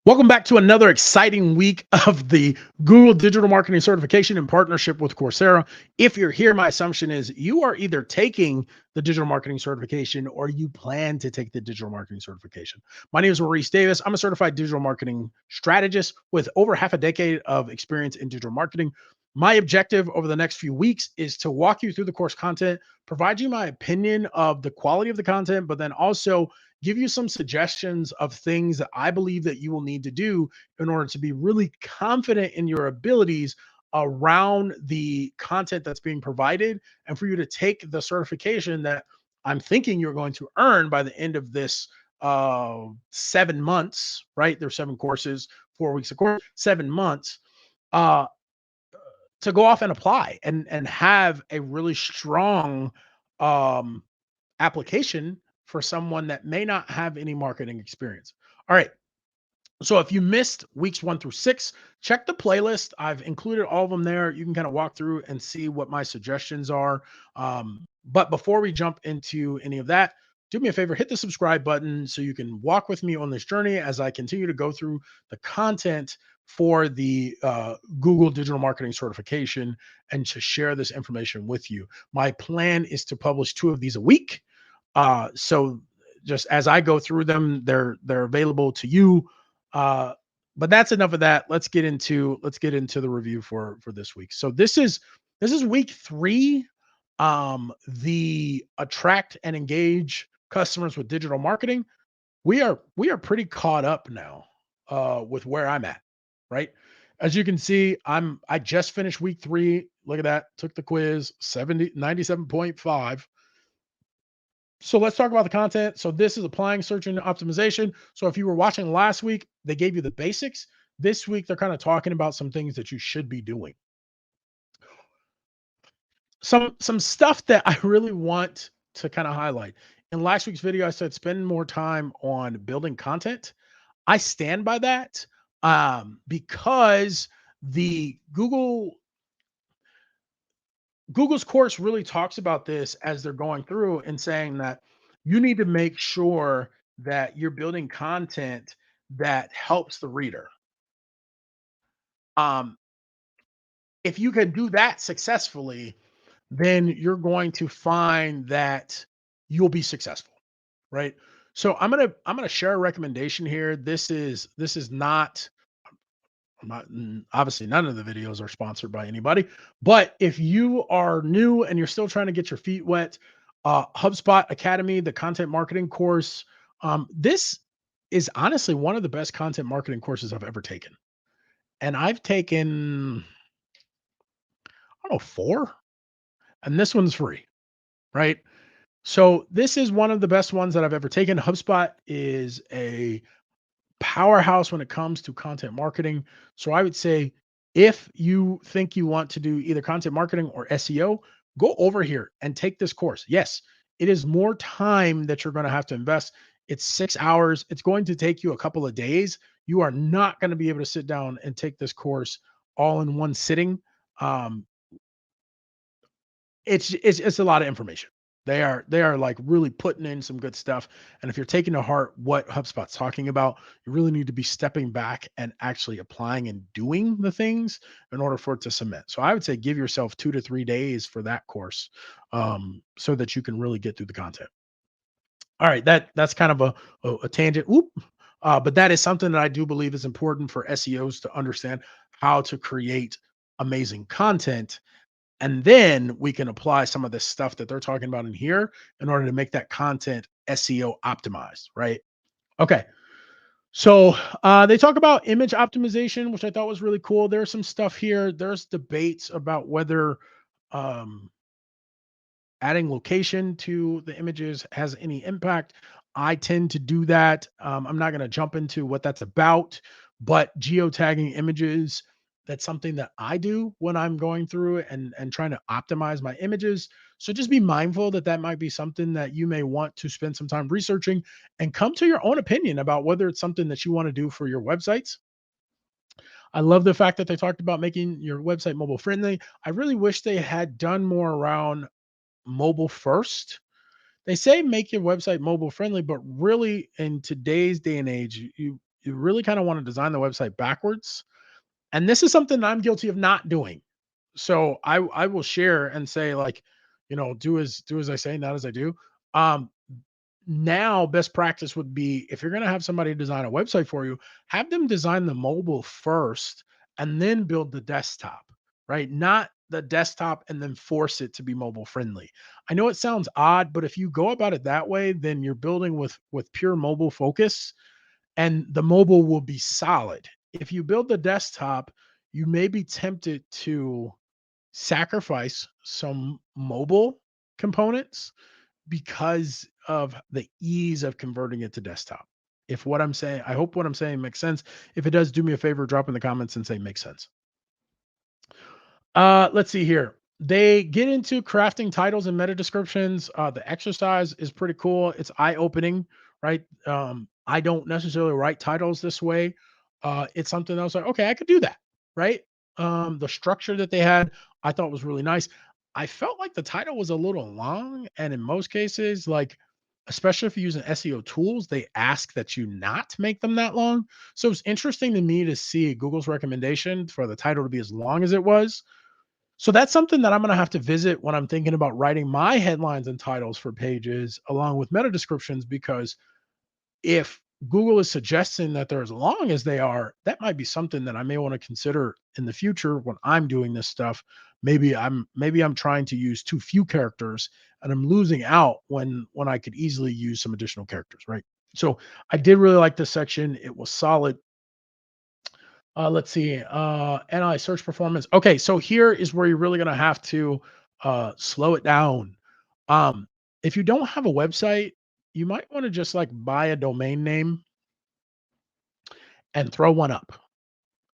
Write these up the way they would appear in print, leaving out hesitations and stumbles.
Welcome back to another exciting week of the Google Digital Marketing Certification in partnership with Coursera. If you're here, my assumption is you are either taking the digital marketing certification or you plan to take the digital marketing certification. My name is Maurice Davis. I'm a certified digital marketing strategist with over half a decade of experience in digital marketing. My objective over the next few weeks is to walk you through the course content, provide you my opinion of the quality of the content, but then also give you some suggestions of things that I believe that you will need to do in order to be really confident in your abilities around the content that's being provided and for you to take the certification that I'm thinking you're going to earn by the end of this 7 months, right? There's 7 courses, 4 weeks of course, 7 months. Uh, to go off and apply and have a really strong um application for someone that may not have any marketing experience. All right. So if you missed weeks 1 through 6, check the playlist. I've included all of them there. You can kind of walk through and see what my suggestions are. But before we jump into any of that, do me a favor, hit the subscribe button so you can walk with me on this journey as I continue to go through the content for the Google Digital Marketing Certification and to share this information with you. My plan is to publish 2 of these a week. So just as I go through them, they're available to you. Uh, but that's enough of that. Let's get into the review for this week. So this is week 3. The attract and engage customers with digital marketing. We are pretty caught up now with where I'm at, right? As you can see, I just finished week 3. Look at that. Took the quiz, 97.5. So let's talk about the content. So this is applying search engine optimization. So if you were watching last week, they gave you the basics. This week they're kind of talking about some things that you should be doing. Some stuff that I really want to kind of highlight. In last week's video, I said spend more time on building content. I stand by that because the Google's course really talks about this as they're going through and saying that you need to make sure that you're building content that helps the reader. Um, if you can do that successfully, then you're going to find that you'll be successful, right? So I'm gonna share a recommendation here. This is not obviously none of the videos are sponsored by anybody, but if you are new and you're still trying to get your feet wet, HubSpot Academy, the content marketing course, this is honestly one of the best content marketing courses I've ever taken. And I've taken, I don't know, 4, and this one's free, right? So this is one of the best ones that I've ever taken. HubSpot is a powerhouse when it comes to content marketing. So I would say if you think you want to do either content marketing or SEO, go over here and take this course. Yes, it is more time that you're going to have to invest. It's 6 hours. It's going to take you a couple of days. You are not going to be able to sit down and take this course all in one sitting. Um, it's a lot of information. They are like really putting in some good stuff. And if you're taking to heart what HubSpot's talking about, you really need to be stepping back and actually applying and doing the things in order for it to cement. So I would say give yourself 2 to 3 days for that course, so that you can really get through the content. All right, that's kind of a tangent. Oop. But that is something that I do believe is important for SEOs to understand how to create amazing content, and then we can apply some of this stuff that they're talking about in here in order to make that content SEO optimized, right? Okay. So they talk about image optimization, which I thought was really cool. There's some stuff here. There's debates about whether um, adding location to the images has any impact. I tend to do that. I'm not going to jump into what that's about, but geotagging images, that's something that I do when I'm going through and trying to optimize my images. So just be mindful that that might be something that you may want to spend some time researching and come to your own opinion about whether it's something that you want to do for your websites. I love the fact that they talked about making your website mobile friendly. I really wish they had done more around mobile first. They say make your website mobile friendly, but really in today's day and age, you really kind of want to design the website backwards. And this is something I'm guilty of not doing. So I will share and say like, do as I say, not as I do. Um, Now best practice would be if you're going to have somebody design a website for you, have them design the mobile first and then build the desktop, right? Not the desktop and then force it to be mobile friendly. I know it sounds odd, but if you go about it that way, then you're building with pure mobile focus and the mobile will be solid. If you build the desktop, you may be tempted to sacrifice some mobile components because of the ease of converting it to desktop. If what I'm saying, I hope what I'm saying makes sense. If it does, do me a favor, drop in the comments and say makes sense. Let's see here. They get into crafting titles and meta descriptions. The exercise is pretty cool. It's eye-opening, right? I don't necessarily write titles this way. It's something I was like, okay, I could do that, right? The structure that they had, I thought was really nice. I felt like the title was a little long, and in most cases, like especially if you're using SEO tools, they ask that you not make them that long. So it's interesting to me to see Google's recommendation for the title to be as long as it was. So that's something that I'm going to have to visit when I'm thinking about writing my headlines and titles for pages along with meta descriptions, because if Google is suggesting that they're as long as they are, that might be something that I may want to consider in the future when I'm doing this stuff. Maybe I'm trying to use too few characters and I'm losing out when I could easily use some additional characters, right? So I did really like this section. It was solid. Let's see. Analyze search performance. Okay, so here is where you're really gonna have to slow it down. Um, if you don't have a website, you might want to just like buy a domain name and throw one up.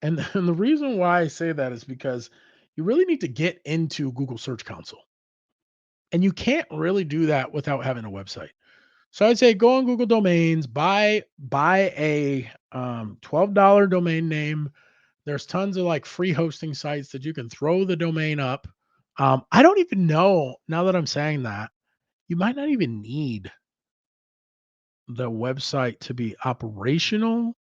And the reason why I say that is because you really need to get into Google Search Console. And you can't really do that without having a website. So I'd say go on Google Domains, buy a $12 domain name. There's tons of like free hosting sites that you can throw the domain up. I don't even know now that I'm saying that you might not even need the website to be operational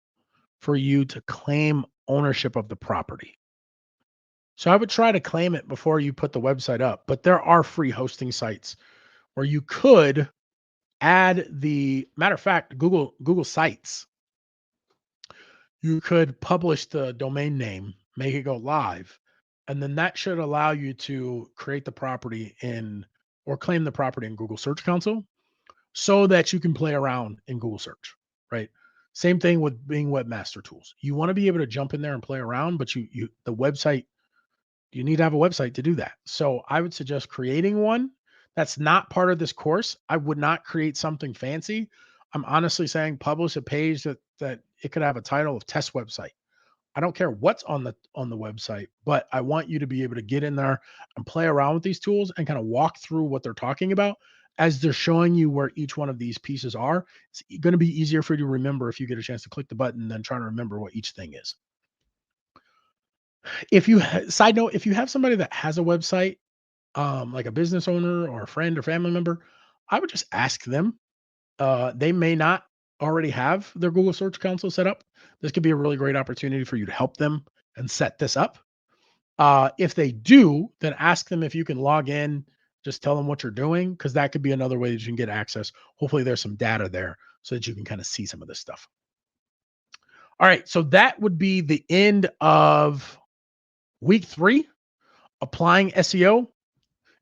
for you to claim ownership of the property. So I would try to claim it before you put the website up, but there are free hosting sites where you could add the matter of fact, Google Sites, you could publish the domain name, make it go live, and then that should allow you to create the property in or claim the property in Google Search Console so that you can play around in Google search, right? Same thing with Bing Webmaster Tools. You want to be able to jump in there and play around, but you the website, you need to have a website to do that. So I would suggest creating one. That's not part of this course. I would not create something fancy. I'm honestly saying publish a page that it could have a title of test website. I don't care what's on the website, but I want you to be able to get in there and play around with these tools and kind of walk through what they're talking about as they're showing you where each one of these pieces are. It's going to be easier for you to remember if you get a chance to click the button than trying to remember what each thing is. If you side note, if you have somebody that has a website, like a business owner or a friend or family member, I would just ask them. They may not already have their Google Search Console set up. This could be a really great opportunity for you to help them and set this up. If they do, then ask them if you can log in. Just tell them what you're doing because that could be another way that you can get access. Hopefully, there's some data there so that you can kind of see some of this stuff. All right, so that would be the end of week 3, applying SEO.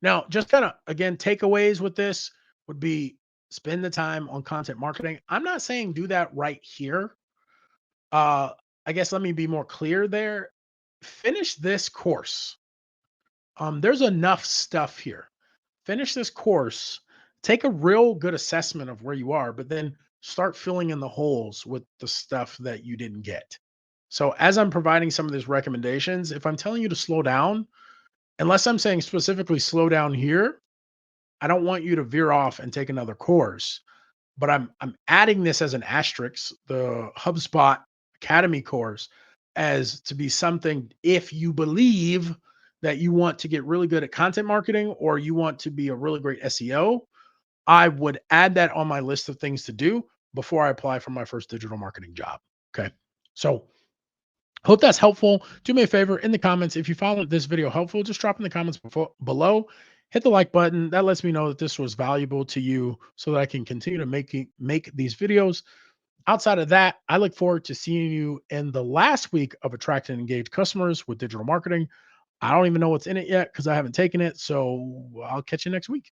Now, just kind of again, takeaways with this would be spend the time on content marketing. I'm not saying do that right here. Uh, I guess let me be more clear there. Finish this course. There's enough stuff here. Finish this course. Take a real good assessment of where you are, but then start filling in the holes with the stuff that you didn't get. So as I'm providing some of these recommendations, if I'm telling you to slow down, unless I'm saying specifically slow down here, I don't want you to veer off and take another course, but I'm adding this as an asterisk, the HubSpot Academy course, as to be something if you believe that you want to get really good at content marketing or you want to be a really great SEO, I would add that on my list of things to do before I apply for my first digital marketing job. Okay. So hope that's helpful. Do me a favor in the comments. If you found this video helpful, just drop in the comments below. Hit the like button. That lets me know that this was valuable to you so that I can continue to make these videos. Outside of that, I look forward to seeing you in the last week of Attract and Engage Customers with digital marketing. I don't even know what's in it yet because I haven't taken it. So I'll catch you next week.